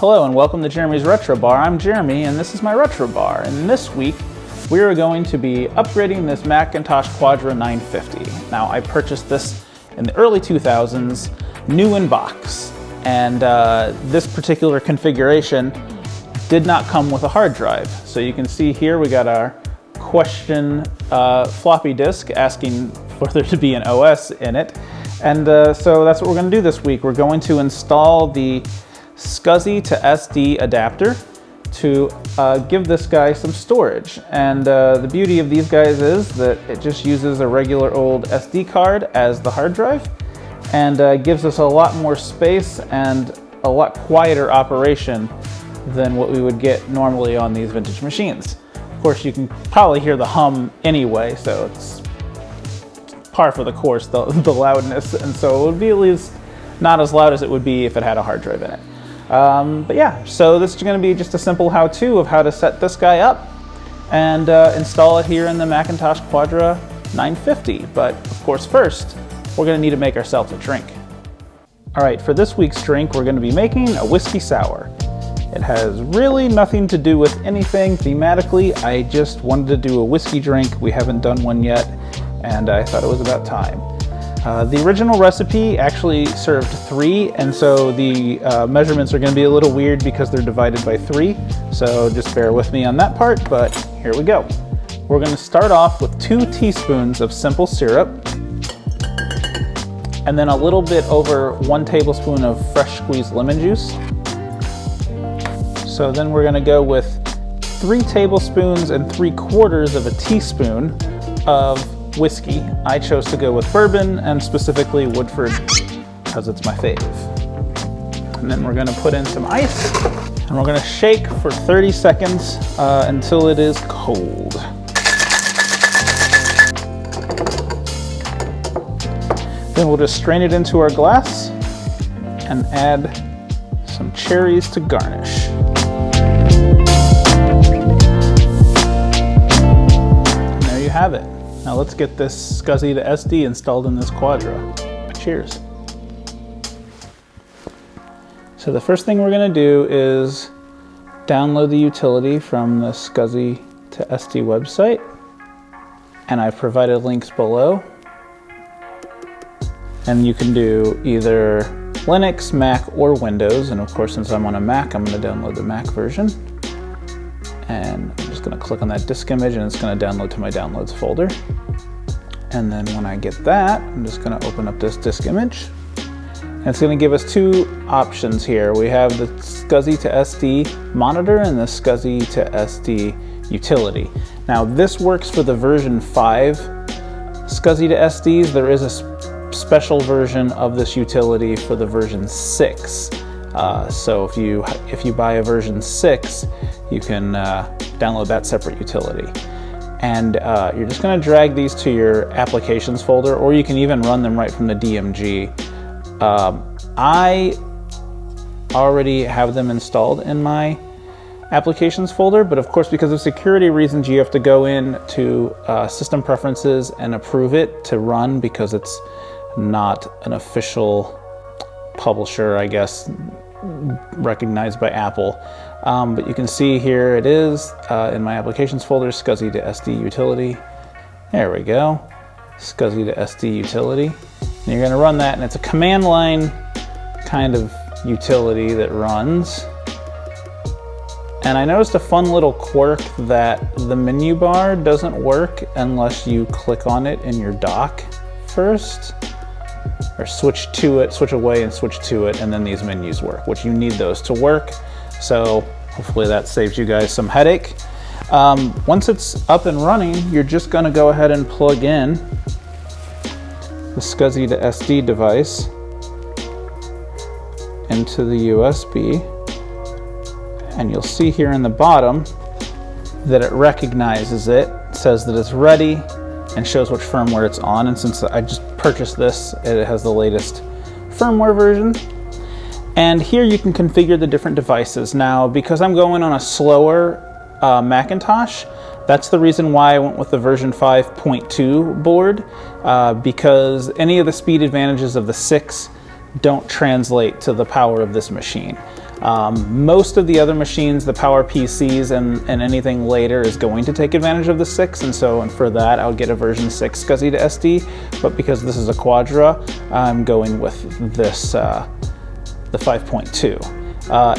Hello and welcome to Jeremy's Retro Bar. I'm Jeremy and this is my Retro Bar. And this week we are going to be upgrading this Macintosh Quadra 950. Now I purchased this in the early 2000s, new in box. And this particular configuration did not come with a hard drive. So you can see here we got our question floppy disk asking for there to be an OS in it. And so that's what we're going to do this week. We're going to install the SCSI to SD adapter to give this guy some storage. And the beauty of these guys is that it just uses a regular old SD card as the hard drive and gives us a lot more space and a lot quieter operation than what we would get normally on these vintage machines. Of course, you can probably hear the hum anyway, so it's par for the course, the loudness, and so it would be at least not as loud as it would be if it had a hard drive in it. But yeah, so this is going to be just a simple how-to of how to set this guy up and install it here in the Macintosh Quadra 950. But of course, first, we're going to need to make ourselves a drink. All right, for this week's drink, we're going to be making a whiskey sour. It has really nothing to do with anything thematically. I just wanted to do a whiskey drink. We haven't done one yet, and I thought it was about time. The original recipe actually served 3, and so the measurements are going to be a little weird because they're divided by 3, so just bear with me on that part, but here we go. We're going to start off with 2 teaspoons of simple syrup, and then a little bit over 1 tablespoon of fresh squeezed lemon juice. So then we're going to go with 3 tablespoons and 3/4 of a teaspoon of whiskey. I chose to go with bourbon and specifically Woodford because it's my fave. And then we're going to put in some ice and we're going to shake for 30 seconds until it is cold. Then we'll just strain it into our glass and add some cherries to garnish. And there you have it. Now let's get this SCSI to SD installed in this Quadra. Cheers. So the first thing we're going to do is download the utility from the SCSI to SD website. And I've provided links below. And you can do either Linux, Mac, or Windows. And of course, since I'm on a Mac, I'm going to download the Mac version. And I'm just going to click on that disk image and it's going to download to my downloads folder. And then when I get that, I'm just going to open up this disk image. And it's going to give us 2 options here. We have the SCSI to SD monitor and the SCSI to SD utility. Now this works for the version 5 SCSI to SDs. There is a special version of this utility for the version 6. So if you buy a version 6, you can download that separate utility. And you're just going to drag these to your applications folder, or you can even run them right from the DMG. I already have them installed in my applications folder, but of course, because of security reasons, you have to go in to system preferences and approve it to run because it's not an official publisher, I guess, recognized by Apple. But you can see here it is in my applications folder, SCSI to SD utility. There we go, SCSI to SD utility. And you're going to run that, and it's a command line kind of utility that runs. And I noticed a fun little quirk that the menu bar doesn't work unless you click on it in your dock first. Or switch away and switch to it, and then these menus work, which you need those to work. So hopefully that saves you guys some headache. Once it's up and running, you're just going to go ahead and plug in the SCSI to SD device into the USB. And you'll see here in the bottom that it recognizes it, says that it's ready, and shows which firmware it's on. And since I just purchased this, it has the latest firmware version. And here you can configure the different devices. Now, because I'm going on a slower Macintosh, that's the reason why I went with the version 5.2 board, because any of the speed advantages of the 6 don't translate to the power of this machine. Most of the other machines, the Power PCs and anything later is going to take advantage of the 6, and so for that I'll get a version 6 SCSI to SD, but because this is a Quadra, I'm going with this, the 5.2.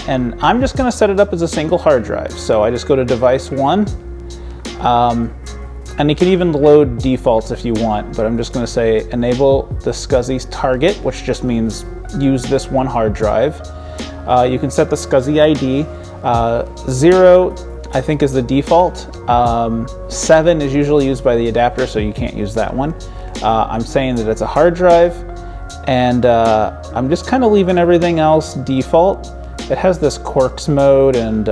And I'm just going to set it up as a single hard drive. So I just go to device 1, and you can even load defaults if you want, but I'm just going to say enable the SCSI target, which just means use this one hard drive. You can set the SCSI ID. 0, I think, is the default. 7 is usually used by the adapter, so you can't use that one. I'm saying that it's a hard drive, and I'm just kind of leaving everything else default. It has this Quarks mode and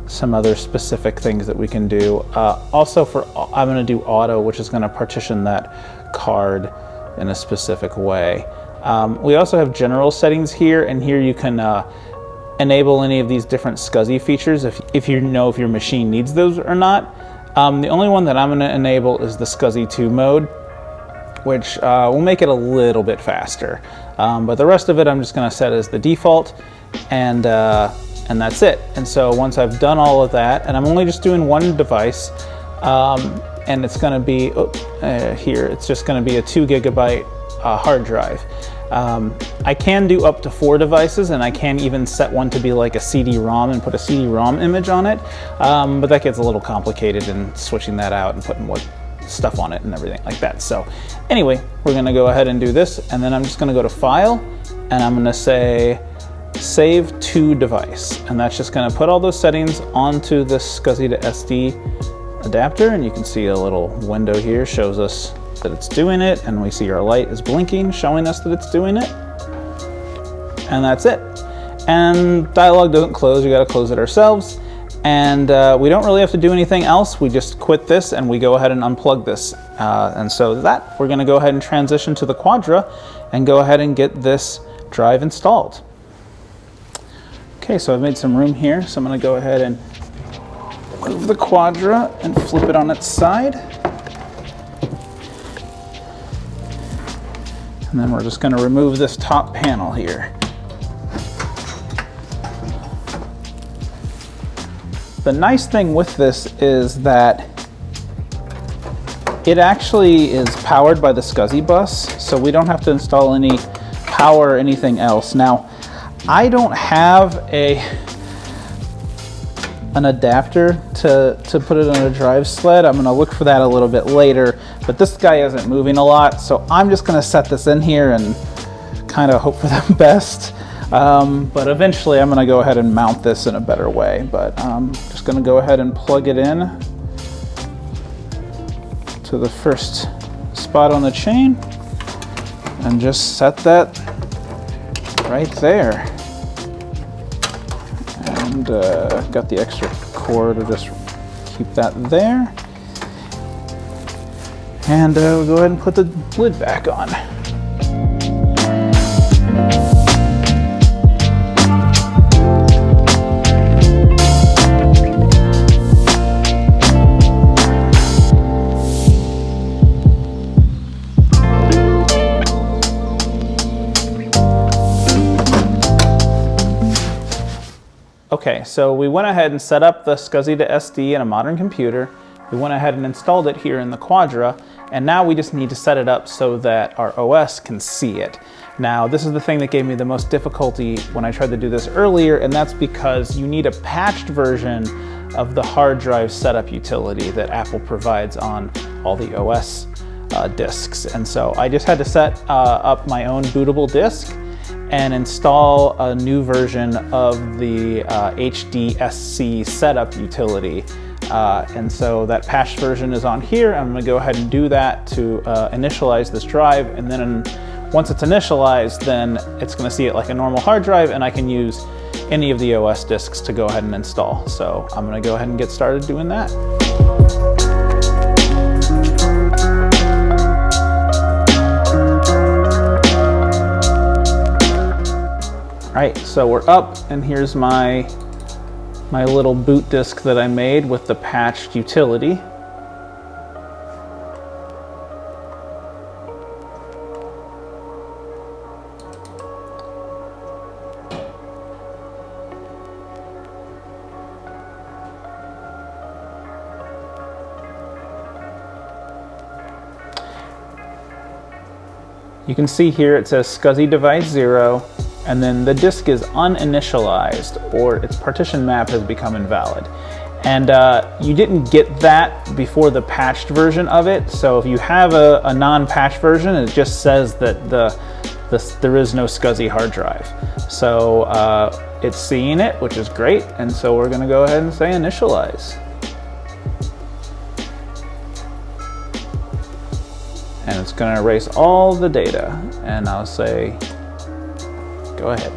some other specific things that we can do. Also, I'm going to do auto, which is going to partition that card in a specific way. We also have general settings here, and here you can enable any of these different SCSI features if you know if your machine needs those or not. The only one that I'm going to enable is the SCSI 2 mode, which will make it a little bit faster. But the rest of it I'm just going to set as the default, and that's it. And so once I've done all of that, and I'm only just doing one device, and it's going to be here, it's just going to be a 2 GB hard drive. I can do up to 4 devices, and I can even set one to be like a CD-ROM and put a CD-ROM image on it, but that gets a little complicated in switching that out and putting what stuff on it and everything like that. So anyway, we're going to go ahead and do this, and then I'm just going to go to File, and I'm going to say Save to Device, and that's just going to put all those settings onto this SCSI to SD adapter, and you can see a little window here shows us that it's doing it, and we see our light is blinking showing us that it's doing it, and that's it. And dialog doesn't close, we got to close it ourselves, and we don't really have to do anything else. We just quit this and we go ahead and unplug this, and so that we're going to go ahead and transition to the Quadra and go ahead and get this drive installed. Okay, so I've made some room here, so I'm going to go ahead and move the Quadra and flip it on its side. And then we're just going to remove this top panel here. The nice thing with this is that it actually is powered by the SCSI bus, so we don't have to install any power or anything else. Now, I don't have an adapter to put it on a drive sled. I'm going to look for that a little bit later, but this guy isn't moving a lot, so I'm just going to set this in here and kind of hope for the best. But eventually I'm going to go ahead and mount this in a better way, but I'm just going to go ahead and plug it in to the first spot on the chain and just set that right there. And got the extra cord to just keep that there. And we'll go ahead and put the lid back on. Okay, so we went ahead and set up the SCSI to SD in a modern computer. We went ahead and installed it here in the Quadra, and now we just need to set it up so that our OS can see it. Now, this is the thing that gave me the most difficulty when I tried to do this earlier, and that's because you need a patched version of the hard drive setup utility that Apple provides on all the OS disks. And so I just had to set up my own bootable disk and install a new version of the HDSC setup utility. And so that patched version is on here. I'm going to go ahead and do that to initialize this drive, and then once it's initialized, then it's going to see it like a normal hard drive, and I can use any of the OS disks to go ahead and install. So I'm going to go ahead and get started doing that. All right, so we're up, and here's my little boot disk that I made with the patched utility. You can see here it says SCSI device 0, and then the disk is uninitialized, or its partition map has become invalid. And you didn't get that before the patched version of it, so if you have a non-patched version, it just says that there is no SCSI hard drive. So it's seeing it, which is great, and so we're going to go ahead and say initialize. And it's going to erase all the data, and I'll say go ahead.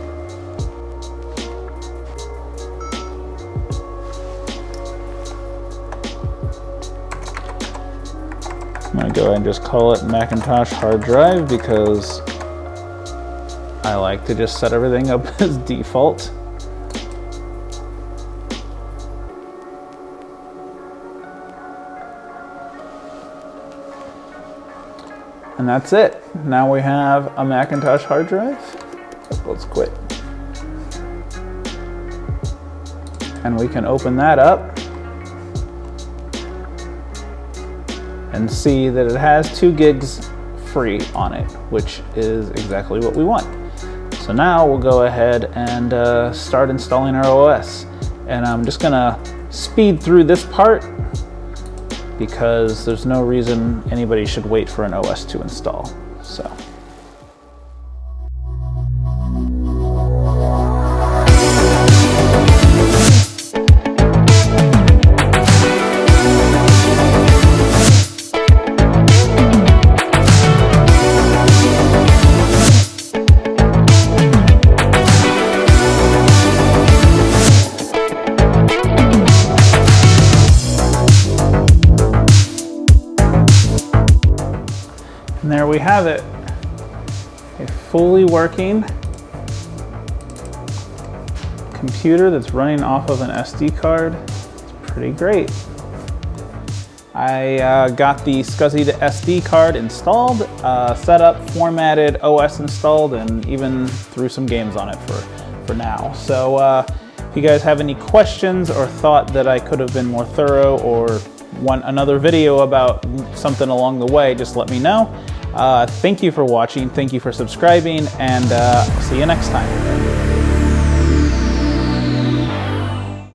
I'm going to go ahead and just call it Macintosh hard drive because I like to just set everything up as default. And that's it. Now we have a Macintosh hard drive. Let's quit. And we can open that up and see that it has 2 gigs free on it, which is exactly what we want. So now we'll go ahead and start installing our OS. And I'm just gonna speed through this part because there's no reason anybody should wait for an OS to install. So. And there we have it, a fully working computer that's running off of an SD card. It's pretty great. I got the SCSI to SD card installed, set up, formatted, OS installed, and even threw some games on it for now. So if you guys have any questions or thought that I could have been more thorough or want another video about something along the way, just let me know. Thank you for watching, thank you for subscribing, and see you next time.